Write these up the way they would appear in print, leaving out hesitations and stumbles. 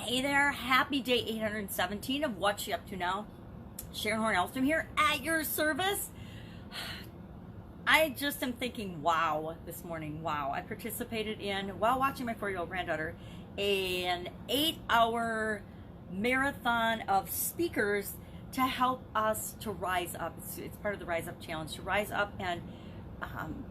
Hey there, happy day 817 of What You Up To Now. Sharon Horne-Ellstrom here at your service. I just am thinking, wow, this morning, wow. I participated in, while watching my 4-year-old granddaughter, an 8-hour marathon of speakers to help us to rise up. It's part of the Rise Up Challenge, to rise up and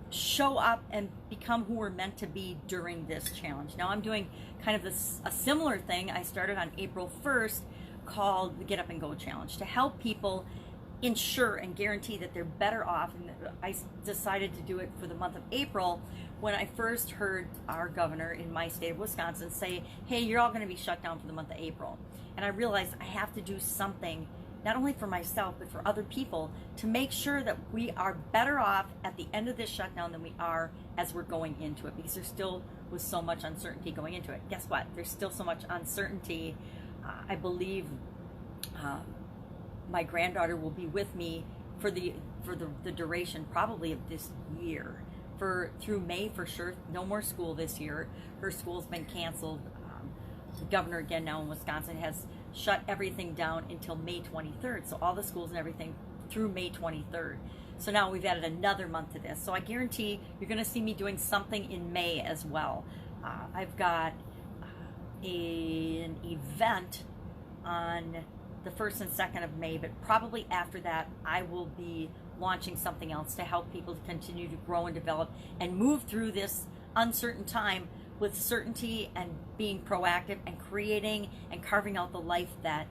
show up and become who we're meant to be during this challenge. Now I'm doing kind of a similar thing I started on April 1st called the Get Up and Go Challenge to help people ensure and guarantee that they're better off. And I decided to do it for the month of April when I first heard our governor in my state of Wisconsin say, hey, you're all going to be shut down for the month of April. And I realized I have to do something not only for myself, but for other people to make sure that we are better off at the end of this shutdown than we are as we're going into it, because there still was so much uncertainty going into it. Guess what? There's still so much uncertainty. I believe my granddaughter will be with me for the duration probably of this year, through May for sure. No more school this year. Her school's been canceled. The governor again now in Wisconsin has shut everything down until May 23rd. So all the schools and everything through May 23rd. So now we've added another month to this. So I guarantee you're going to see me doing something in May as well. I've got an event on the 1st and 2nd of May, but probably after that I will be launching something else to help people to continue to grow and develop and move through this uncertain time with certainty and being proactive and creating and carving out the life that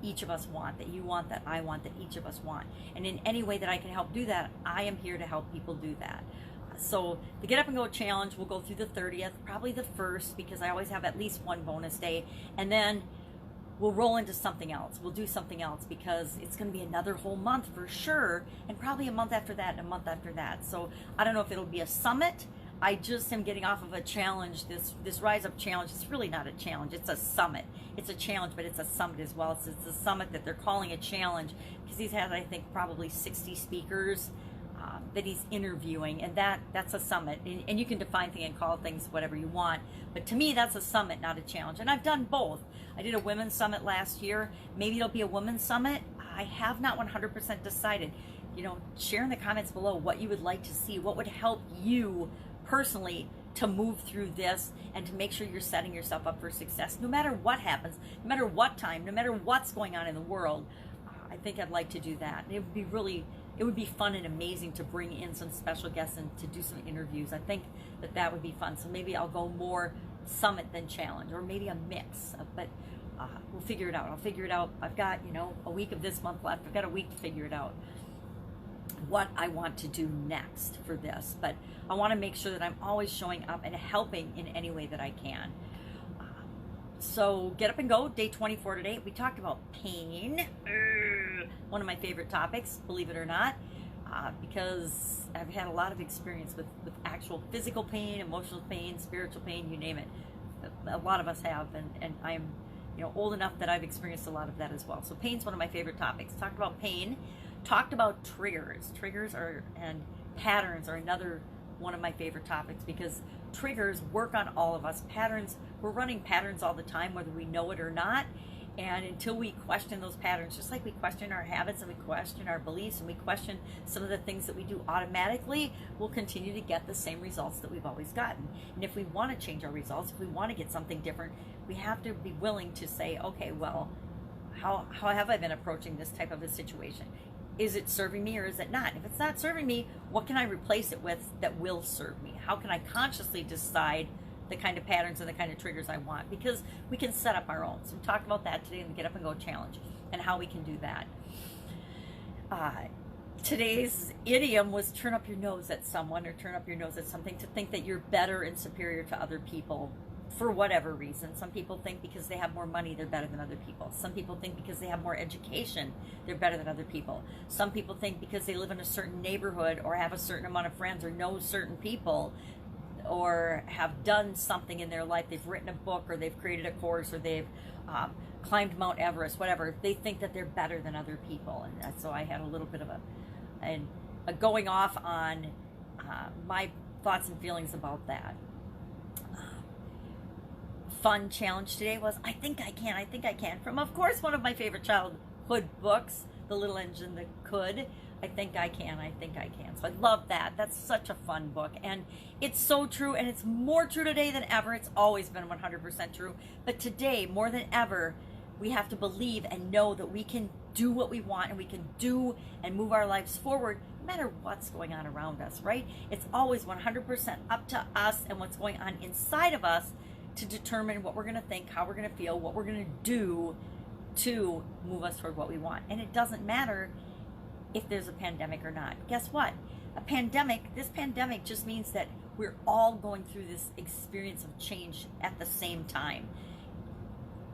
each of us want, that you want, that I want, that each of us want. And in any way that I can help do that, I am here to help people do that. So the Get Up and Go Challenge will go through the 30th, probably the 1st, because I always have at least one bonus day. And then we'll roll into something else. We'll do something else because it's going to be another whole month for sure, and probably a month after that and a month after that. So I don't know if it'll be a summit. I just am getting off of a challenge, this Rise Up Challenge. It's really not a challenge, it's a summit. It's a challenge, but it's a summit as well. It's a summit that they're calling a challenge because he's had, I think, probably 60 speakers that he's interviewing, and that's a summit. And you can define things and call things whatever you want, but to me, that's a summit, not a challenge. And I've done both. I did a women's summit last year. Maybe it'll be a women's summit. I have not 100% decided. You know, share in the comments below what you would like to see, what would help you personally to move through this and to make sure you're setting yourself up for success no matter what happens, no matter what time, no matter what's going on in the world. I think I'd like to do that. It would be fun and amazing to bring in some special guests and to do some interviews. I think that would be fun. So maybe I'll go more summit than challenge, or maybe a mix, but we'll figure it out. I'll figure it out. I've got, a week of this month left. I've got a week to figure it out what I want to do next for this, but I want to make sure that I'm always showing up and helping in any way that I can. So Get Up and Go, day 24 today. We talked about pain, one of my favorite topics, believe it or not, because I've had a lot of experience with actual physical pain, emotional pain, spiritual pain, you name it. A lot of us have, and I'm old enough that I've experienced a lot of that as well. So pain's one of my favorite topics. Talked about pain. Talked about triggers. And patterns are another one of my favorite topics, because triggers work on all of us. Patterns, we're running patterns all the time, whether we know it or not. And until we question those patterns, just like we question our habits and we question our beliefs and we question some of the things that we do automatically, we'll continue to get the same results that we've always gotten. And if we want to change our results, if we want to get something different, we have to be willing to say, okay, well, how have I been approaching this type of a situation? Is it serving me or is it not? If it's not serving me, what can I replace it with that will serve me? How can I consciously decide the kind of patterns and the kind of triggers I want? Because we can set up our own. So we talked about that today in the Get Up and Go Challenge and how we can do that. Today's idiom was turn up your nose at someone or turn up your nose at something, to think that you're better and superior to other people for whatever reason. Some people think because they have more money, they're better than other people. Some people think because they have more education, they're better than other people. Some people think because they live in a certain neighborhood or have a certain amount of friends or know certain people or have done something in their life, they've written a book or they've created a course or they've climbed Mount Everest, whatever, they think that they're better than other people. And so I had a little bit of a going off on my thoughts and feelings about that. fun challenge today was I think I can, I think I can, from of course one of my favorite childhood books, The Little Engine That Could. I think I can, I think I can. So I love that. That's such a fun book, and it's so true, and it's more true today than ever. It's always been 100% true, but today more than ever we have to believe and know that we can do what we want, and we can do and move our lives forward no matter what's going on around us, right? It's always 100% up to us and what's going on inside of us to determine what we're going to think, how we're going to feel, what we're going to do to move us toward what we want. And it doesn't matter if there's a pandemic or not. Guess what? This pandemic just means that we're all going through this experience of change at the same time.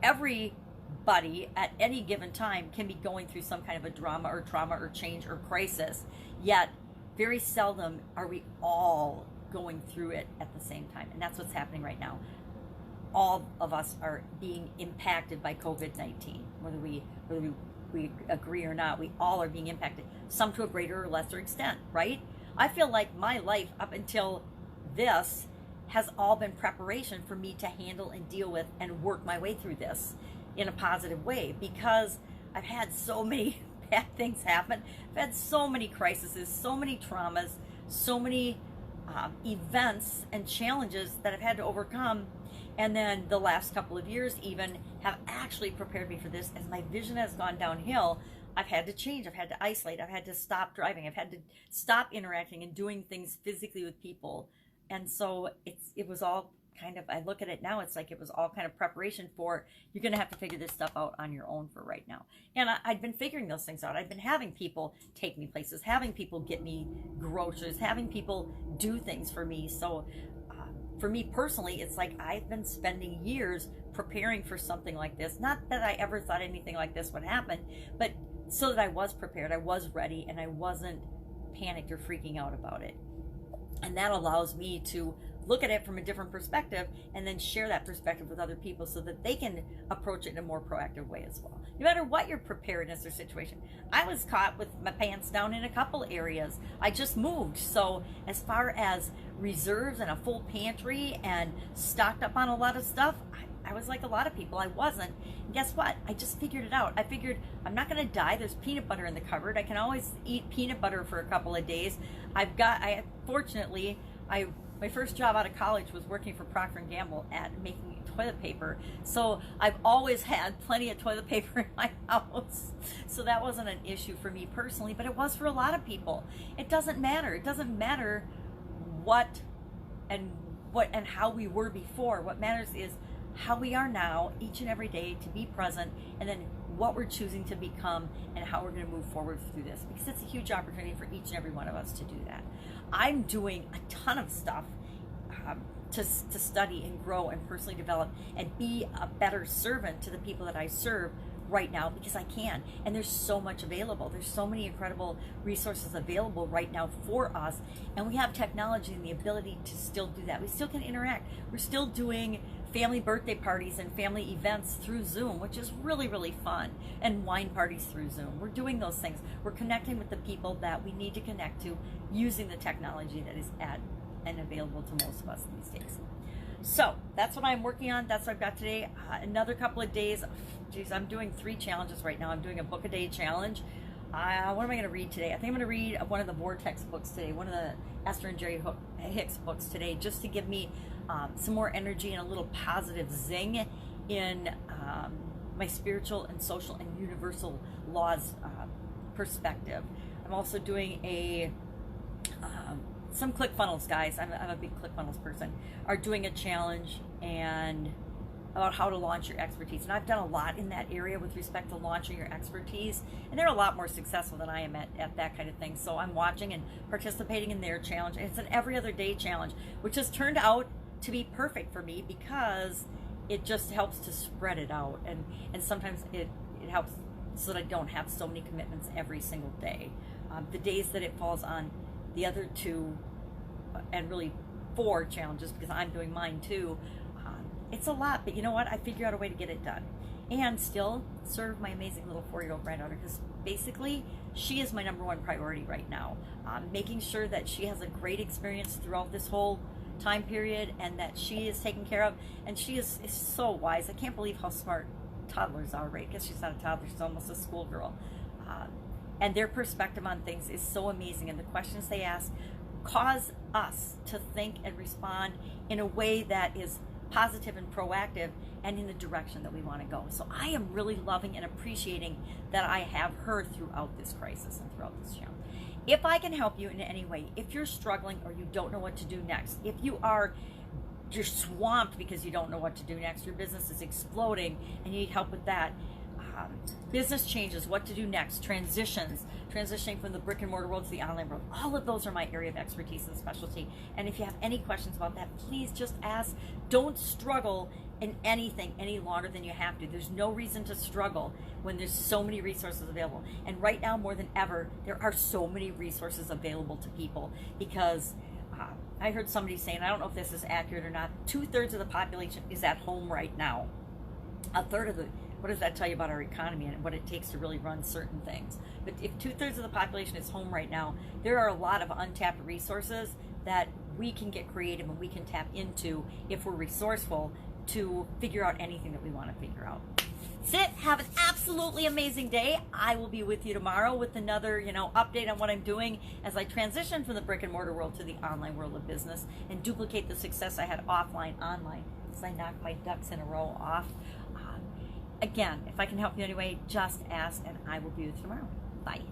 Everybody at any given time can be going through some kind of a drama or trauma or change or crisis, yet very seldom are we all going through it at the same time. And that's what's happening right now. All of us are being impacted by COVID-19, whether we agree or not. We all are being impacted, some to a greater or lesser extent, right? I feel like my life up until this has all been preparation for me to handle and deal with and work my way through this in a positive way, because I've had so many bad things happen. I've had so many crises, so many traumas, so many events and challenges that I've had to overcome. And then the last couple of years even have actually prepared me for this. As my vision has gone downhill, I've had to change, I've had to isolate, I've had to stop driving, I've had to stop interacting and doing things physically with people. And so it was all kind of, I look at it now, it's like it was all kind of preparation for, you're going to have to figure this stuff out on your own for right now. And I'd been figuring those things out. I'd been having people take me places, having people get me groceries, having people do things for me. So for me personally, it's like I've been spending years preparing for something like this. Not that I ever thought anything like this would happen, but so that I was prepared, I was ready, and I wasn't panicked or freaking out about it. And that allows me to look at it from a different perspective and then share that perspective with other people so that they can approach it in a more proactive way as well. No matter what your preparedness or situation. I was caught with my pants down in a couple areas. I just moved. So as far as reserves and a full pantry and stocked up on a lot of stuff, I was like a lot of people. I wasn't. And guess what? I just figured it out. I figured I'm not going to die. There's peanut butter in the cupboard. I can always eat peanut butter for a couple of days. Fortunately, my first job out of college was working for Procter & Gamble at making toilet paper. So I've always had plenty of toilet paper in my house. So that wasn't an issue for me personally, but it was for a lot of people. It doesn't matter. It doesn't matter what and how we were before. What matters is how we are now, each and every day, to be present, and then what we're choosing to become and how we're going to move forward through this, because it's a huge opportunity for each and every one of us to do that. I'm doing a ton of stuff to study and grow and personally develop and be a better servant to the people that I serve right now, because I can. And there's so much available. There's so many incredible resources available right now for us, and we have technology and the ability to still do that. We still can interact. We're still doing family birthday parties and family events through Zoom, which is really, really fun, and wine parties through Zoom. We're doing those things. We're connecting with the people that we need to connect to using the technology that is at and available to most of us these days. So that's what I'm working on. That's what I've got today. Another couple of days. Geez, I'm doing 3 challenges right now. I'm doing a book a day challenge. What am I going to read today? I think I'm going to read one of the Vortex books today, one of the Esther and Jerry Hicks books today, just to give me some more energy and a little positive zing in my spiritual and social and universal laws perspective. I'm also doing some ClickFunnels guys, I'm a big ClickFunnels person, are doing a challenge and about how to launch your expertise. And I've done a lot in that area with respect to launching your expertise, and they're a lot more successful than I am at that kind of thing. So I'm watching and participating in their challenge. And it's an every other day challenge, which has turned out to be perfect for me because it just helps to spread it out. And sometimes it helps so that I don't have so many commitments every single day. The days that it falls on the other 2 and really 4 challenges, because I'm doing mine too, it's a lot, but you know what? I figure out a way to get it done and still serve my amazing little 4-year-old granddaughter, because basically she is my #1 priority right now. Making sure that she has a great experience throughout this whole time period, and that she is taken care of. And she is so wise. I can't believe how smart toddlers are, right? I guess she's not a toddler, she's almost a schoolgirl. And their perspective on things is so amazing, and the questions they ask cause us to think and respond in a way that is positive and proactive and in the direction that we want to go. So I am really loving and appreciating that I have her throughout this crisis and throughout this challenge. If I can help you in any way, if you're struggling or you don't know what to do next, if you're swamped because you don't know what to do next, your business is exploding and you need help with that, business changes, what to do next, transitioning from the brick and mortar world to the online world, all of those are my area of expertise and specialty. And if you have any questions about that, please just ask. Don't struggle in anything any longer than you have to. There's no reason to struggle when there's so many resources available. And right now, more than ever, there are so many resources available to people, because I heard somebody saying, I don't know if this is accurate or not, 2/3 of the population is at home right now. What does that tell you about our economy and what it takes to really run certain things? But if 2/3 of the population is home right now, there are a lot of untapped resources that we can get creative and we can tap into if we're resourceful to figure out anything that we want to figure out. That's it. Have an absolutely amazing day. I will be with you tomorrow with another, update on what I'm doing as I transition from the brick and mortar world to the online world of business and duplicate the success I had offline, online, as I knock my ducks in a row off. Again, if I can help you anyway, just ask and I will be with you tomorrow. Bye.